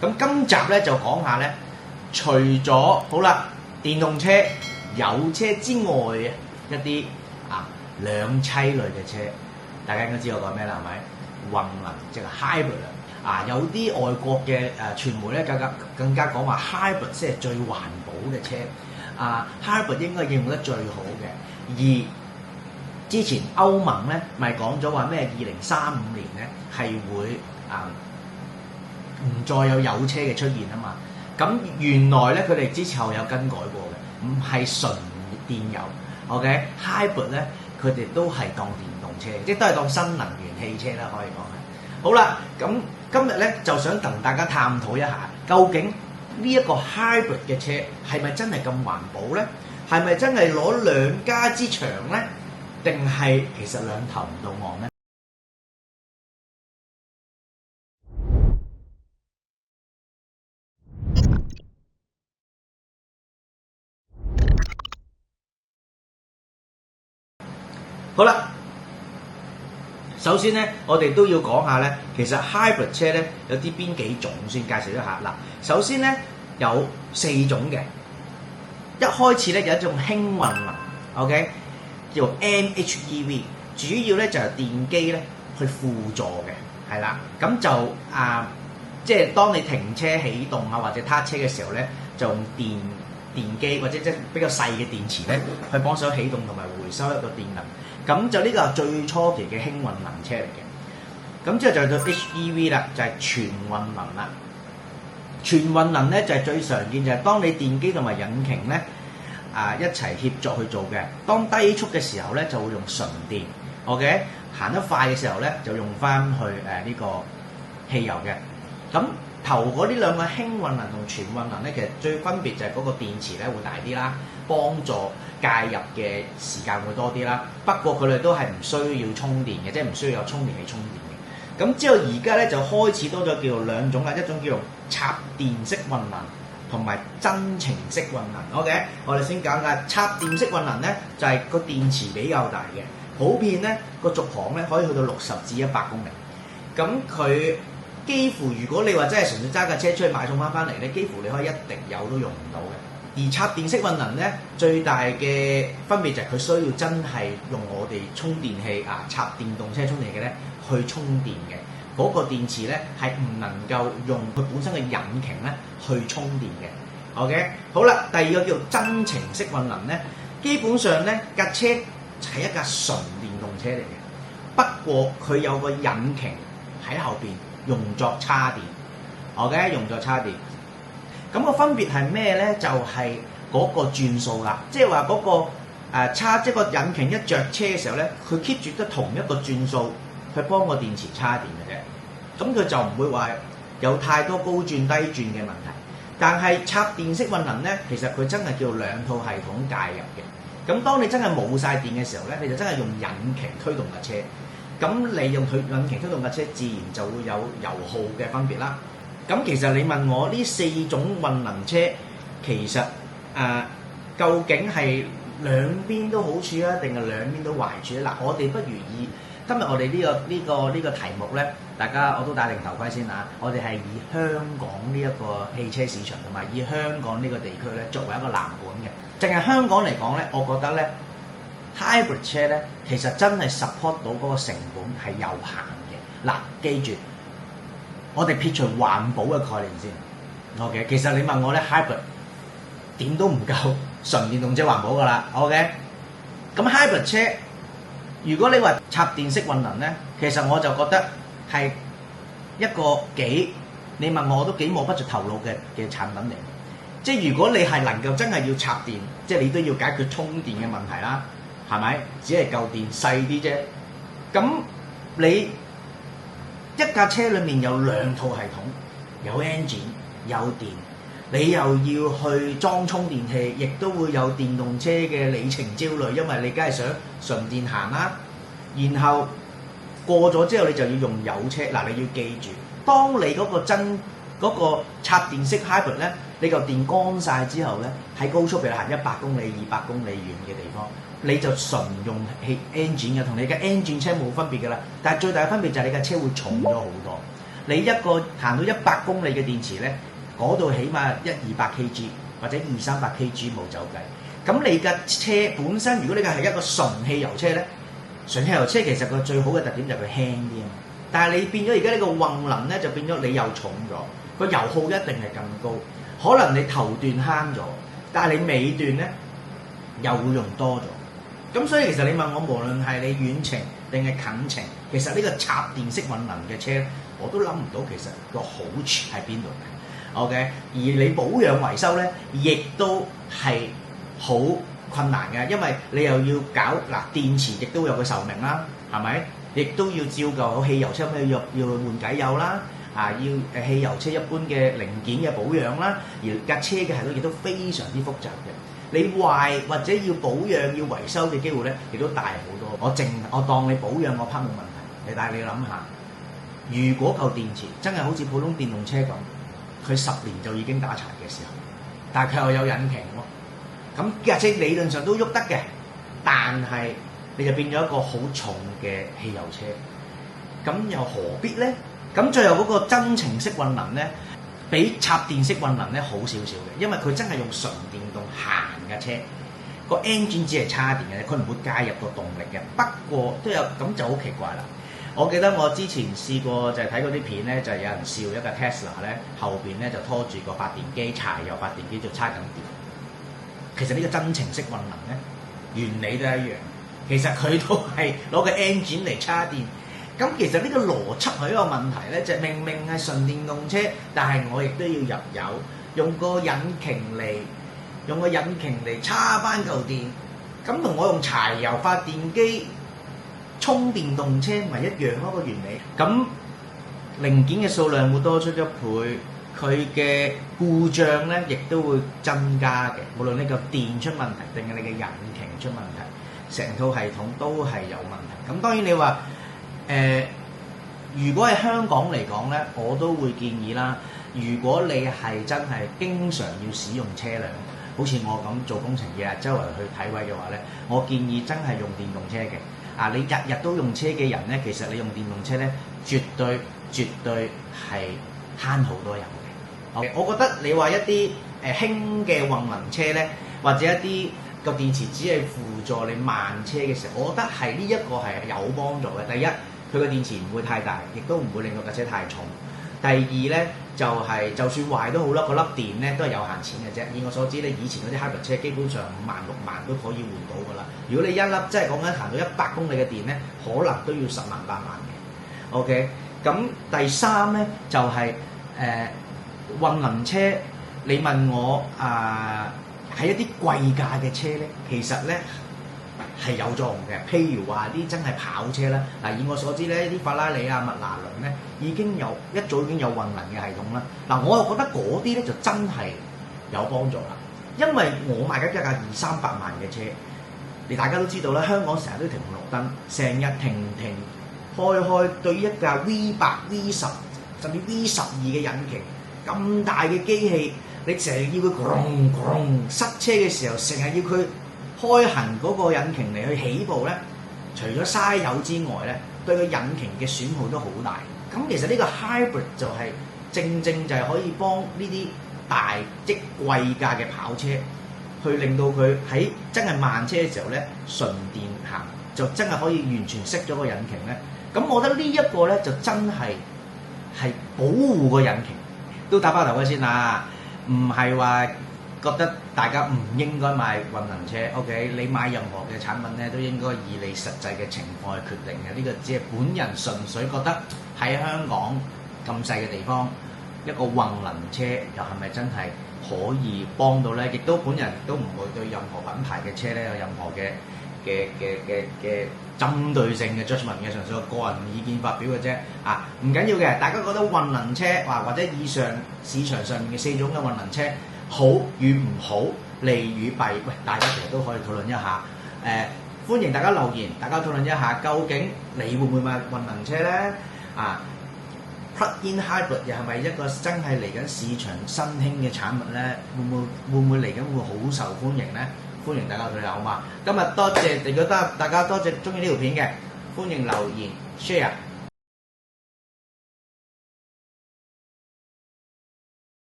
咁今集咧就講下咧，除咗好啦電動車、油車之外嘅一啲兩棲類嘅車，大家應該知道我講咩啦，係咪？混能即係 hybrid 有啲外國嘅傳媒咧更加講話 hybrid 先係最環保嘅車，hybrid 應該應用得最好嘅。而之前歐盟咧咪講咗話咩2035年咧係會唔再有油車嘅出現啊嘛。咁原來咧佢哋之後有更改過嘅，唔係純電油 ，OK hybrid 咧佢哋都係當電動車，即係都係當新能源汽車啦，可以講係。好啦，咁今日咧就想同大家探討一下，究竟呢一個 hybrid 嘅車係咪真係咁環保咧？係咪真係攞兩家之長咧？定係其實兩頭唔到岸咧？好啦，首先咧，我哋都要講下咧，其實 hybrid 車咧有啲邊幾種先介紹一下。嗱，首先咧有4種嘅，一開始咧有一種輕混能 ，OK， 叫 MHEV， 主要咧就係電機咧去輔助嘅，係啦，咁就即係當你停車起動或者撻車嘅時候咧，就用電機或者即係比較細嘅電池咧，去幫手起動同埋回收一個電能。咁就呢個係最初期嘅輕混能車嚟嘅。咁之後就到 HEV 啦，就係全混能啦。全混能咧就係最常見，就係當你電機同埋引擎咧一齊協作去做嘅。當低速嘅時候咧就會用純電 ，OK， 行得快嘅時候咧就用翻去呢個汽油嘅。咁頭嗰呢兩個輕混能同全混能咧，其實最分別就係嗰個電池咧會大啲啦，幫助介入嘅時間會多啲啦。不過佢哋都係唔需要充電嘅，即係唔需要有充電器充電嘅。咁之後而家咧就開始多咗叫做兩種啦，一種叫做插電式混能同埋增程式混能。OK， 我哋先講下插電式混能咧，就係個電池比較大嘅，普遍咧個續航咧可以去到60至100公里。咁佢幾乎如果你話真係純粹揸架車出去買餸翻嚟咧，幾乎你可以一滴油都用唔到嘅。而插電式混能咧，最大嘅分別就係佢需要真係用我哋充電器插電動車充電器嘅咧去充電嘅。嗰個電池咧係唔能夠用佢本身嘅引擎咧去充電嘅。OK， 好啦，第二個叫增程式混能咧，基本上咧架車係一架純電動車嚟嘅，不過佢有個引擎喺後邊用作叉電。OK， 用作叉電。咁個分別係咩咧？就係嗰個轉數啦，即係話嗰個即係個引擎一着車嘅時候咧，佢 keep 住得同一個轉數去幫個電池叉電嘅啫。咁佢就唔會話有太多高轉低轉嘅問題。但係插電式混能咧，其實佢真係叫兩套系統介入嘅。咁當你真係冇晒電嘅時候咧，你就真係用引擎推動架車。咁你用引擎推動架車，自然就會有油耗嘅分別啦。咁其實你問我呢4種混能車，其實究竟係兩邊都好處啊，定係兩邊都壞處咧？嗱，我哋不如以今日我哋呢個題目咧，大家我都戴定頭盔先啊！我哋係以香港呢一個汽車市場同埋以香港呢個地區咧作為一個藍本嘅。淨係香港嚟講咧，我覺得咧 hybrid 車咧其實真係 support 到嗰個成本係有限嘅。嗱，記住。我哋撇除環保嘅概念先 ，OK。其實你問我咧 ，hybrid 點都唔夠純電動車環保噶啦 ，OK。咁 hybrid 車，如果你話插電式混能咧，其實我就覺得係一個你問我都幾摸不着頭腦嘅產品嚟。即係如果你係能夠真係要插電，即係你都要解決充電嘅問題啦，係咪？只係夠電細啲啫，咁你一架車裏面有兩套系統，有 engine 有電，你又要去裝充電器，亦都會有電動車嘅里程焦慮，因為你梗係想純電行啦。然後過咗之後，你就要用油車。嗱，你要記住，當你嗰個插電式 hybrid 咧，你嚿電乾晒之後咧，喺高速譬如行100公里、200公里遠嘅地方，你就純用engine嘅，同你嘅 engine 車冇分別㗎啦。但係最大嘅分別就係你架車會重咗好多。你一個行到100公里嘅電池咧，嗰度起碼100-200 kg 或者200-300 kg 冇走計。咁你架車本身，如果你嘅係一個純汽油車咧，純汽油車其實個最好嘅特點就係佢輕啲啊。但係你變咗而家呢個混能咧，就變咗你又重咗，個油耗一定係更高。可能你頭段慳咗，但係你尾段咧又會用多咗。咁所以其實你問我，無論係你遠程定係近程，其實呢個插電式混能嘅車，我都諗唔到其實個好處喺邊度嘅。OK， 而你保養維修咧，亦都係好困難嘅，因為你又要搞電池，亦都有個壽命啦，係咪？亦都要照舊汽油車咁要換偈油啦，要汽油車一般嘅零件嘅保養啦，而架車嘅系統亦都非常之複雜嘅。你壞或者要保養要維修嘅機會咧，亦都大好多。我當你保養我 part 冇問題，但係你諗下，如果嚿電池真係好似普通電動車咁，佢10年就已經打柴嘅時候，但係佢又有引擎喎，咁架車理論上都喐得嘅，但係你就變咗一個好重嘅汽油車，咁又何必咧？咁最後嗰個增程式混能咧，比插電式混能咧好少少嘅，因為佢真係用純電動行嘅車，個 engine 只係插電嘅，佢唔會介入個動力嘅。不過都有咁就好奇怪啦。我記得我之前試過就係睇嗰啲片咧，就係有人笑一架 Tesla 咧，後邊咧就拖住個發電機，柴油發電機就插緊電。其實呢個增程式混能咧，原理都係一樣。其實佢都係攞個 engine 嚟插電。咁其實呢個邏輯係一個問題咧，就明明係純電動車，但係我亦都要入油，用個引擎嚟插翻嚿電。咁同我用柴油發電機充電動車咪一樣咯，個原理。咁零件嘅數量會多出1倍，佢嘅故障咧亦都會增加嘅。無論你個電出問題定係你嘅引擎出問題，成套系統都係有問題。咁當然你話如果係香港嚟講咧，我都會建議啦。如果你係真係經常要使用車輛，好似我咁做工程日日周圍去睇位嘅話咧，我建議真係用電動車嘅。你日日都用車嘅人咧，其實你用電動車咧，絕對係慳好多油嘅。我覺得你話一啲輕嘅混能車咧，或者一啲個電池只係輔助你慢車嘅時候，我覺得係呢一個係有幫助嘅。第一，佢個電池唔會太大，亦都唔會令到架車太重。第二咧，就算壞都好啦，嗰粒電咧都係有限錢嘅啫。以我所知咧，以前嗰啲 hybrid 車基本上5萬6萬都可以換到㗎啦。如果你一粒即係講緊行到100公里嘅電咧，可能都要10萬8萬嘅。OK， 咁第三咧就係混能車。你問我喺一啲貴價嘅車咧，其實咧係有作用嘅。譬如話啲真係跑車啦，以我所知咧，啲法拉利啊、麥拿倫咧一早已經有混能嘅系統啦。我又覺得嗰啲咧就真係有幫助啦，因為我買緊一架200-300萬嘅車，大家都知道啦，香港成日都停紅綠燈，成日停開，對於一架 V8、V10 甚至 V12嘅引擎咁大嘅機器，你成日要佢塞車嘅時候，成日要佢開行嗰個引擎嚟去起步咧，除咗嘥油之外咧，對個引擎嘅損耗都好大。咁其實呢個 hybrid 就係正就係可以幫呢啲大即貴價嘅跑車，去令到佢喺真係慢車嘅時候咧，純電行就真係可以完全熄咗個引擎咧。咁我覺得呢一個咧就真係保護個引擎。都打返頭盔先啦，唔係話覺得大家唔應該買混能車。OK， 你買任何嘅產品咧，都應該以你實際嘅情況去決定嘅。呢個只係本人純粹覺得喺香港咁細嘅地方，一個混能車又係咪真係可以幫到咧？亦都本人都唔會對任何品牌嘅車咧有任何嘅針對性嘅 judgment 嘅，純粹個人意見發表嘅啫。唔緊要嘅，大家覺得混能車或者以上市場上面嘅4種嘅混能車好與唔好，利與弊，大家其實都可以討論一下。歡迎大家留言，大家討論一下，究竟你會唔會買混能車咧？Plug-in hybrid 又係咪一個真係嚟緊市場新興嘅產物咧？會唔會嚟緊會好受歡迎咧？歡迎大家討論好嘛？今日多謝，如果大家多謝中意呢條片嘅，歡迎留言 share。